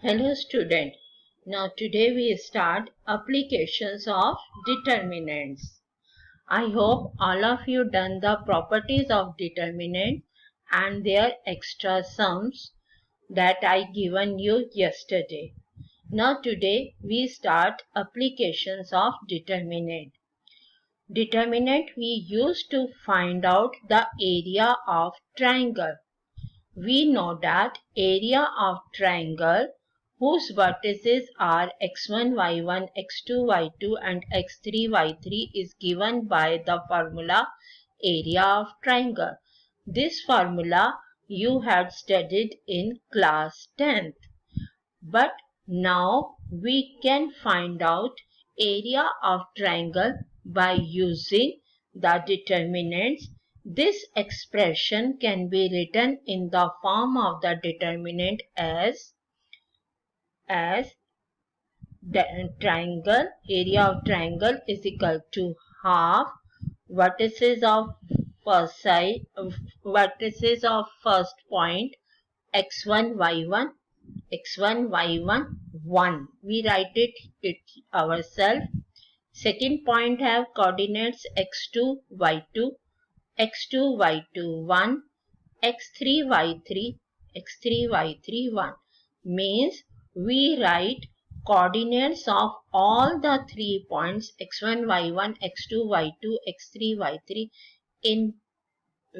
Hello student. Now today we start applications of determinants. I hope all of you done the properties of determinant and their extra sums that I given you yesterday. Now today we start applications of determinant. Determinant we use to find out the area of triangle. We know that area of triangle whose vertices are x1, y1, x2, y2 and x3, y3 is given by the formula area of triangle. This formula you had studied in class 10th. But now we can find out area of triangle by using the determinants. This expression can be written in the form of the determinant as the triangle, area of triangle is equal to half vertices of first side, vertices of first point x1, y1, x1, y1, 1. We write it ourselves. Second point have coordinates x2, y2, x2, y2, 1, x3, y3, x3, y3, 1. Means we write coordinates of all the 3 points x1, y1, x2, y2, x3, y3 in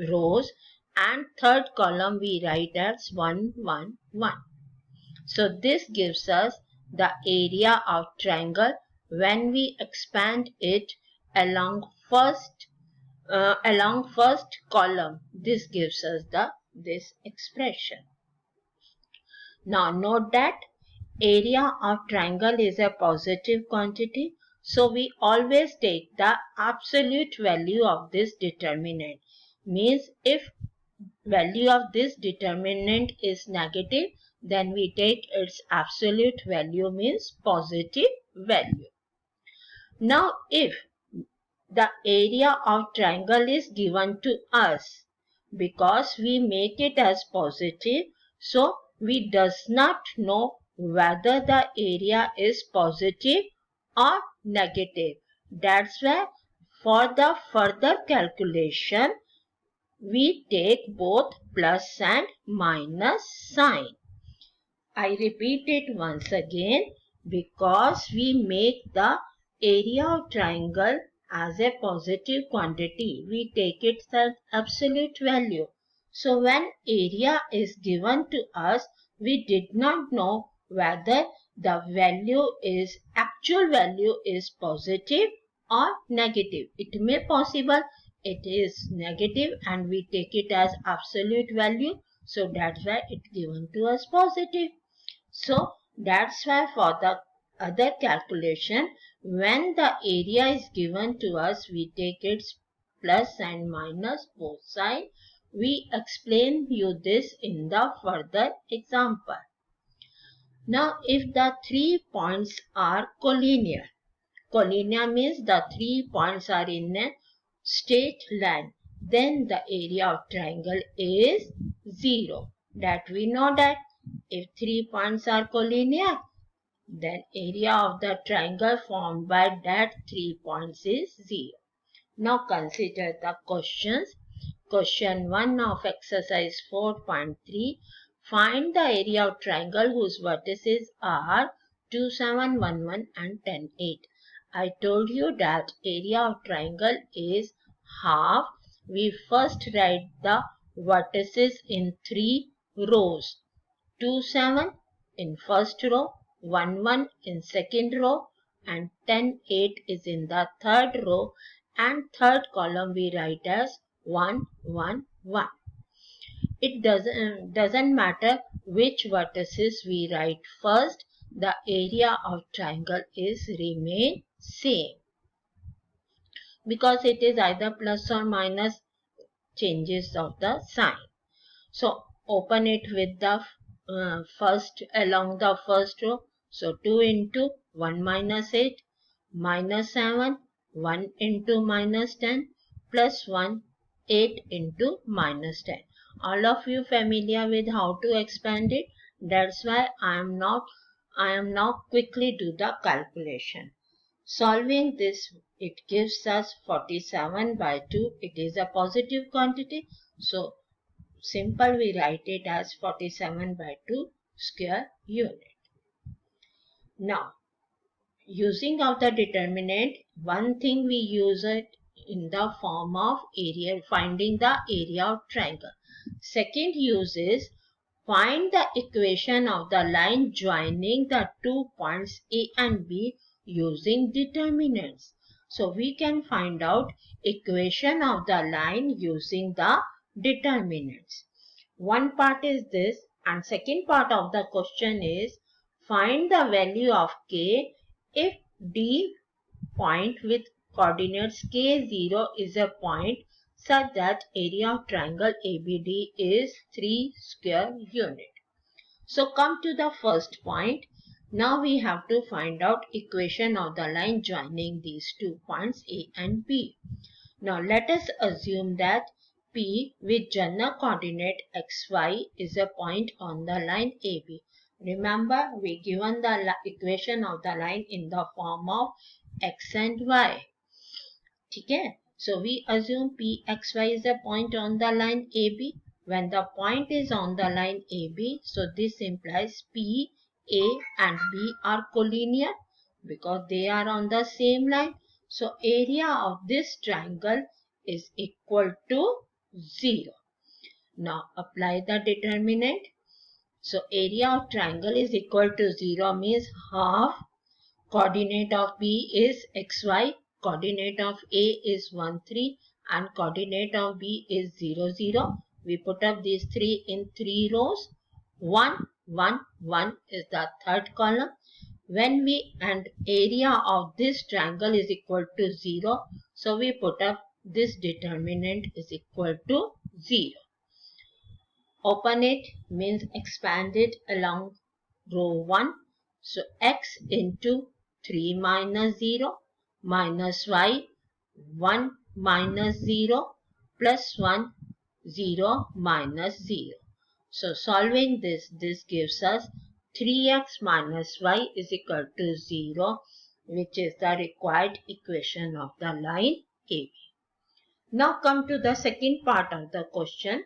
rows and third column we write as 1, 1, 1. So this gives us the area of triangle when we expand it along first column. This gives us this expression. Now note that area of triangle is a positive quantity. So we always take the absolute value of this determinant. Means if value of this determinant is negative, then we take its absolute value means positive value. Now if the area of triangle is given to us, because we make it as positive, so we does not know whether the area is positive or negative. That's why for the further calculation we take both plus and minus sign. I repeat it once again, because we make the area of triangle as a positive quantity, we take its absolute value. So when area is given to us, we did not know whether the actual value is positive or negative. It may possible it is negative and we take it as absolute value. So that's why it's given to us positive. So that's why for the other calculation, when the area is given to us, we take its plus and minus both sides. We explain you this in the further example. Now if the 3 points are collinear, collinear means the 3 points are in a straight line, then the area of triangle is 0. That we know that if 3 points are collinear, then area of the triangle formed by that 3 points is 0. Now consider the questions. Question 1 of exercise 4.3. Find the area of triangle whose vertices are 2, 7, 1, 1 and 10, 8. I told you that area of triangle is half. We first write the vertices in 3 rows. 2, 7 in first row, 1, 1 in second row and 10, 8 is in the third row, and third column we write as 1, 1, 1. It doesn't matter which vertices we write first, the area of triangle is remain same, because it is either plus or minus changes of the sign. So open it with the first along the first row. So 2 into 1 minus 8 minus 7, 1 into minus 10 plus 1, 8 into minus 10. All of you familiar with how to expand it? That's why I am now quickly do the calculation. Solving this, it gives us 47 by 2. It is a positive quantity. So simple, we write it as 47 by 2 square unit. Now, using of the determinant, one thing we use it in the form of area, finding the area of triangle. Second use is find the equation of the line joining the 2 points A and B using determinants. So we can find out equation of the line using the determinants. One part is this, and second part of the question is find the value of K if D point with coordinates K0 is a point such that area of triangle ABD is 3 square unit. So come to the first point. Now we have to find out equation of the line joining these 2 points A and B. Now let us assume that P with general coordinate xy is a point on the line AB. Remember, we given the equation of the line in the form of x and y. Okay? So we assume Pxy is a point on the line AB. When the point is on the line AB, so this implies P, A and B are collinear because they are on the same line. So area of this triangle is equal to 0. Now apply the determinant. So area of triangle is equal to 0 means half. Coordinate of B is xy, coordinate of A is 1, 3 and coordinate of B is 0, 0. We put up these 3 in 3 rows. 1, 1, 1 is the third column. When we and area of this triangle is equal to 0, so we put up this determinant is equal to 0. Open it means expand it along row 1. So x into 3 minus 0 minus y 1 minus 0 plus 1 0 minus 0. So solving this gives us 3x minus y is equal to 0, which is the required equation of the line AB. Now come to the second part of the question.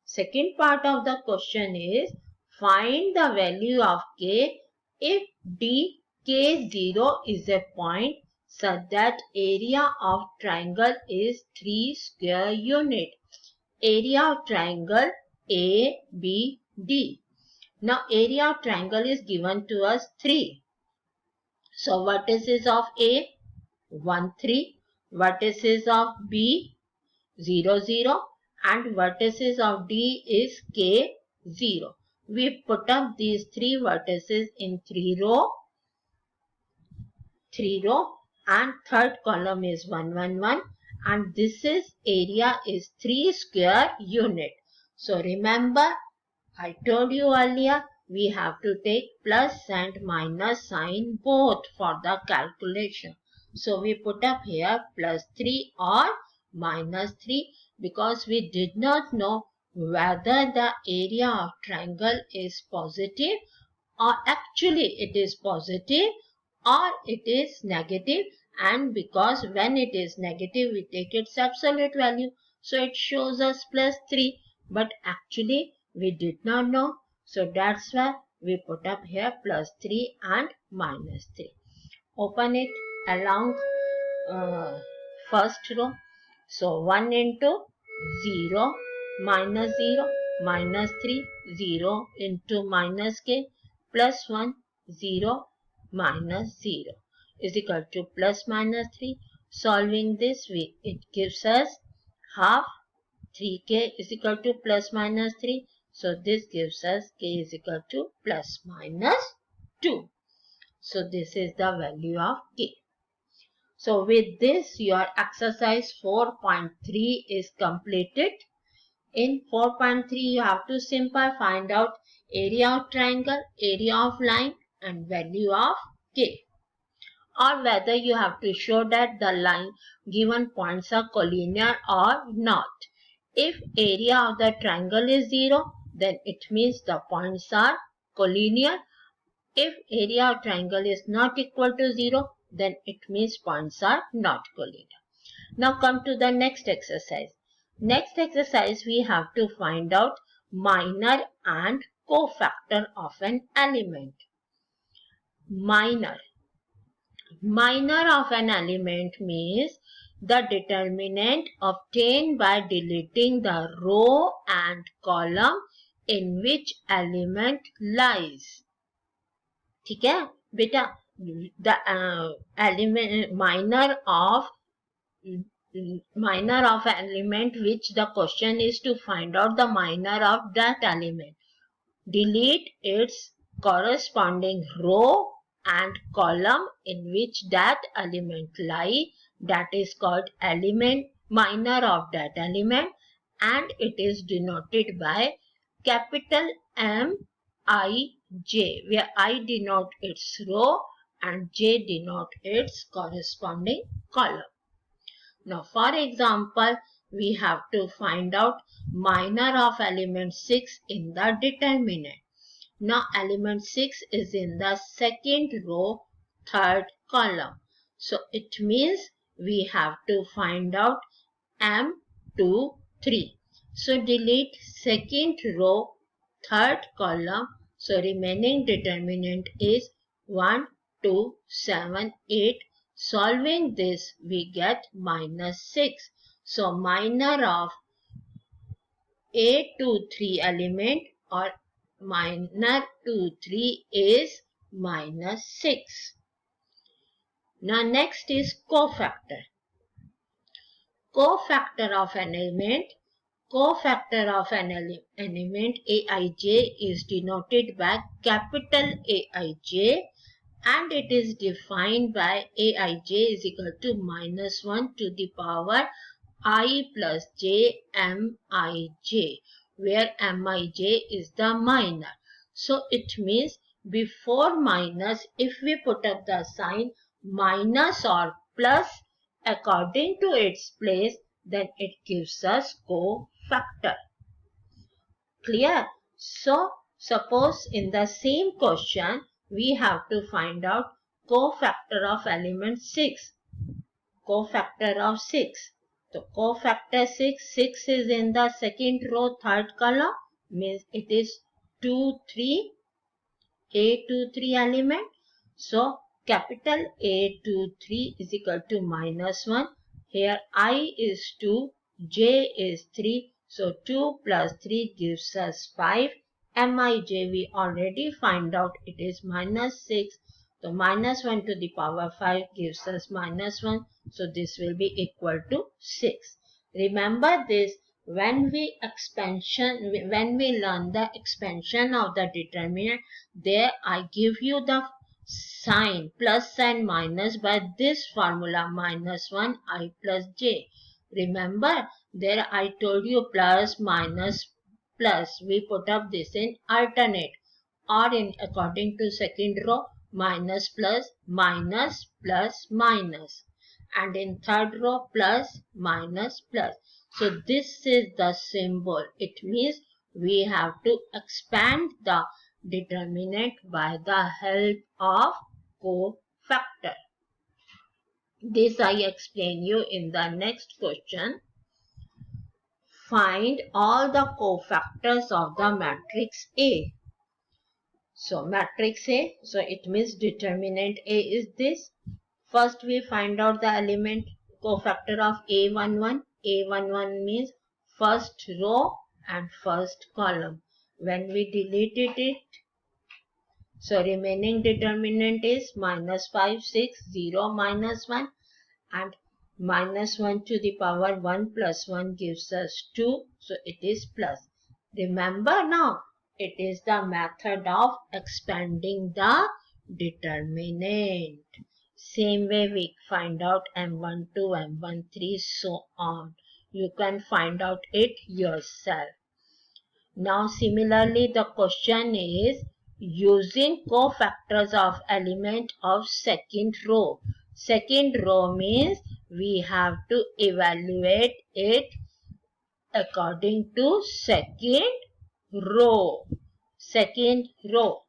Second part of the question is find the value of K if D K0 is a point such that area of triangle is 3 square unit. Area of triangle ABD. Now area of triangle is given to us 3. So vertices of A 1, 3. Vertices of B 0, 0. And vertices of D is K0. We put up these 3 vertices in 3 row and third column is 1, 1, 1 and this is area is 3 square unit. So remember, I told you earlier we have to take plus and minus sign both for the calculation. So we put up here plus 3 or minus 3 because we did not know whether the area of triangle is positive or actually it is positive or it is negative, and because when it is negative we take its absolute value, so it shows us plus 3, but actually we did not know, so that's why we put up here plus 3 and minus 3. Open it along first row. So 1 into 0 minus 0 minus 3 0 into minus k plus 1 0 minus 0 is equal to plus minus 3. Solving this, it gives us half. 3k is equal to plus minus 3. So this gives us k is equal to plus minus 2. So this is the value of k. So with this, your exercise 4.3 is completed. In 4.3, you have to simply find out area of triangle, area of line and value of k. Or whether you have to show that the line given points are collinear or not. If area of the triangle is 0, then it means the points are collinear. If area of triangle is not equal to 0, then it means points are not collinear. Now come to the next exercise. Next exercise, we have to find out minor and cofactor of an element. Minor of an element means the determinant obtained by deleting the row and column in which element lies. ठीक है बेटा, the element minor of element which the question is to find out the minor of that element. Delete its corresponding row and column in which that element lie. That is called element minor of that element, and it is denoted by capital M-I-J, where I denote its row and J denote its corresponding column. Now, for example, we have to find out minor of element 6 in the determinant. Now, element 6 is in the second row, third column. So, it means we have to find out M23. So, delete second row, third column. So, remaining determinant is 1, 2, 7, 8. Solving this, we get -6. So, minor of A23 element or minor 23 is -6. Now, next is cofactor. Cofactor of an element. Cofactor of an element Aij is denoted by capital Aij, and it is defined by Aij is equal to -1 to the power I plus j Mij, where Mij is the minor. So it means before minus, if we put up the sign minus or plus according to its place, then it gives us cofactor. Clear? So, suppose in the same question, we have to find out cofactor of element 6. Cofactor of 6. So, cofactor 6, 6 is in the second row, third column, means it is 2, 3, A23 element. So, capital A23 is equal to -1. Here I is 2, J is 3. So, 2 plus 3 gives us 5. Mij we already find out it is -6. So, -1 to the power 5 gives us -1. So, this will be equal to 6. Remember this, when we learn the expansion of the determinant, there I give you the sign plus and minus by this formula -1 I plus j. Remember, there I told you plus minus plus. We put up this in alternate, or in according to second row minus plus minus plus minus, and in third row plus minus plus. So this is the symbol. It means we have to expand the determinant by the help of cofactor. This I explain you in the next question. Find all the cofactors of the matrix A. So matrix A, so it means determinant A is this. First we find out the element cofactor of A11. A11 means first row and first column. When we deleted it, so remaining determinant is -5, 6, 0, -1, and -1 to the power 1 plus 1 gives us 2. So it is plus. Remember now, it is the method of expanding the determinant. Same way we find out M12, M13, so on. You can find out it yourself. Now similarly, the question is using cofactors of element of second row. Second row means we have to evaluate it according to second row. Second row.